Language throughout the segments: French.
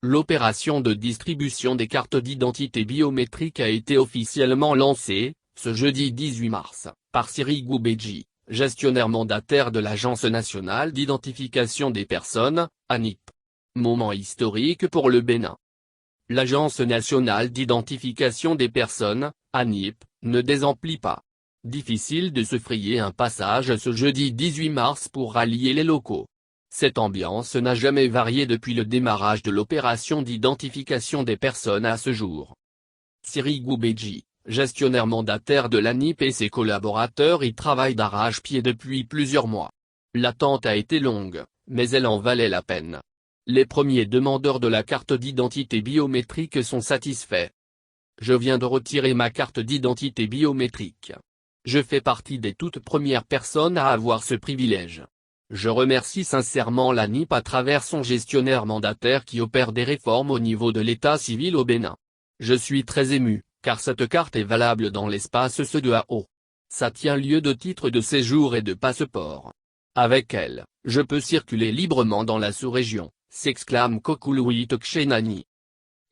L'opération de distribution des cartes d'identité biométriques a été officiellement lancée, ce jeudi 18 mars, par Siri Goubeji, gestionnaire mandataire de l'Agence nationale d'identification des personnes, ANIP. Moment historique pour le Bénin. L'Agence nationale d'identification des personnes, ANIP, ne désemplit pas. Difficile de se frayer un passage ce jeudi 18 mars pour rallier les locaux. Cette ambiance n'a jamais varié depuis le démarrage de l'opération d'identification des personnes à ce jour. Siri Goubeji, gestionnaire mandataire de l'ANIP et ses collaborateurs y travaillent d'arrache-pied depuis plusieurs mois. L'attente a été longue, mais elle en valait la peine. Les premiers demandeurs de la carte d'identité biométrique sont satisfaits. Je viens de retirer ma carte d'identité biométrique. Je fais partie des toutes premières personnes à avoir ce privilège. Je remercie sincèrement l'ANIP à travers son gestionnaire mandataire qui opère des réformes au niveau de l'état civil au Bénin. Je suis très ému, car cette carte est valable dans l'espace CEDEAO. Ça tient lieu de titre de séjour et de passeport. Avec elle, je peux circuler librement dans la sous-région, s'exclame Kokului Tokchenani.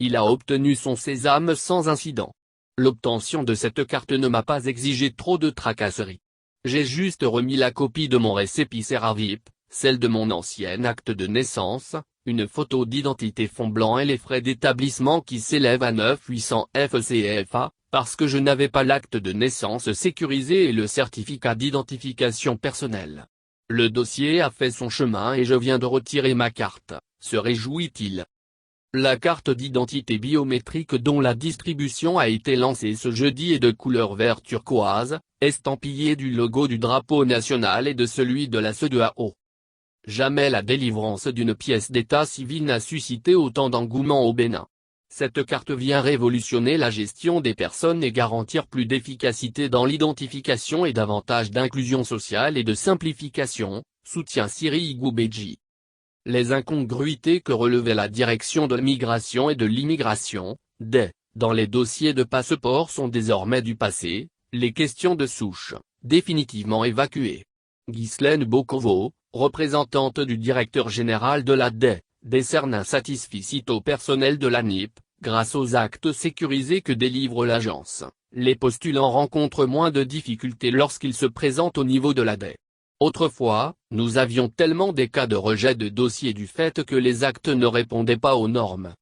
Il a obtenu son sésame sans incident. L'obtention de cette carte ne m'a pas exigé trop de tracasseries. J'ai juste remis la copie de mon récépissé VIP, celle de mon ancien acte de naissance, une photo d'identité fond blanc et les frais d'établissement qui s'élèvent à 9 800 FCFA, parce que je n'avais pas l'acte de naissance sécurisé et le certificat d'identification personnelle. Le dossier a fait son chemin et je viens de retirer ma carte, se réjouit-il. La carte d'identité biométrique dont la distribution a été lancée ce jeudi est de couleur vert turquoise, estampillée du logo du drapeau national et de celui de la CEDEAO. Jamais la délivrance d'une pièce d'état civil n'a suscité autant d'engouement au Bénin. Cette carte vient révolutionner la gestion des personnes et garantir plus d'efficacité dans l'identification et davantage d'inclusion sociale et de simplification, soutient Siri Goubeji. Les incongruités que relevait la direction de l'immigration et de l'immigration, dans les dossiers de passeport sont désormais du passé, les questions de souche, définitivement évacuées. Ghislaine Bokovo, représentante du directeur général de la décerne un satisfecit au personnel de l'ANIP, grâce aux actes sécurisés que délivre l'agence, les postulants rencontrent moins de difficultés lorsqu'ils se présentent au niveau de la Autrefois, nous avions tellement des cas de rejet de dossiers du fait que les actes ne répondaient pas aux normes.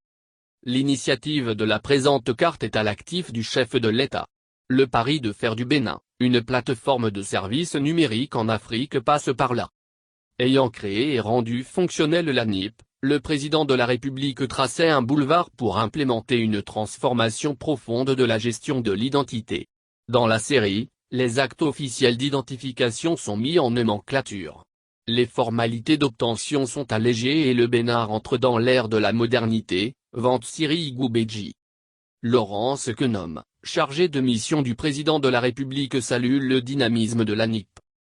L'initiative de la présente carte est à l'actif du chef de l'État. Le pari de faire du Bénin, une plateforme de services numériques en Afrique passe par là. Ayant créé et rendu fonctionnel l'ANIP, le président de la République traçait un boulevard pour implémenter une transformation profonde de la gestion de l'identité. Dans la série, les actes officiels d'identification sont mis en nomenclature. Les formalités d'obtention sont allégées et le Bénin rentre dans l'ère de la modernité, vante Siri Goubeji. Laurence Quenom, chargé de mission du président de la République, salue le dynamisme de l'ANIP.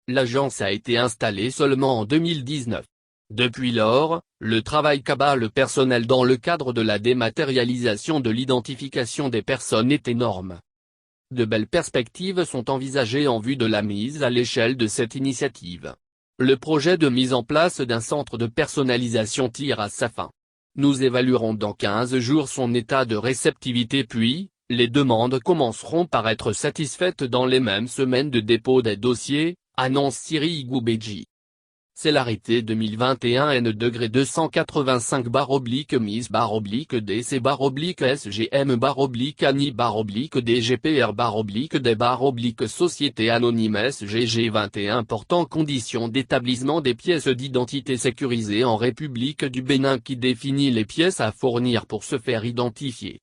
L'agence a été installée seulement en 2019. Depuis lors, le travail qu'abat le personnel dans le cadre de la dématérialisation de l'identification des personnes est énorme. De belles perspectives sont envisagées en vue de la mise à l'échelle de cette initiative. Le projet de mise en place d'un centre de personnalisation tire à sa fin. Nous évaluerons dans 15 jours son état de réceptivité puis, les demandes commenceront par être satisfaites dans les mêmes semaines de dépôt des dossiers, annonce Siri Goubeji. C'est l'arrêté 2021 N-Mis/SGM/ANI/DGPR/Société Anonyme SGG21 portant conditions d'établissement des pièces d'identité sécurisées en République du Bénin qui définit les pièces à fournir pour se faire identifier.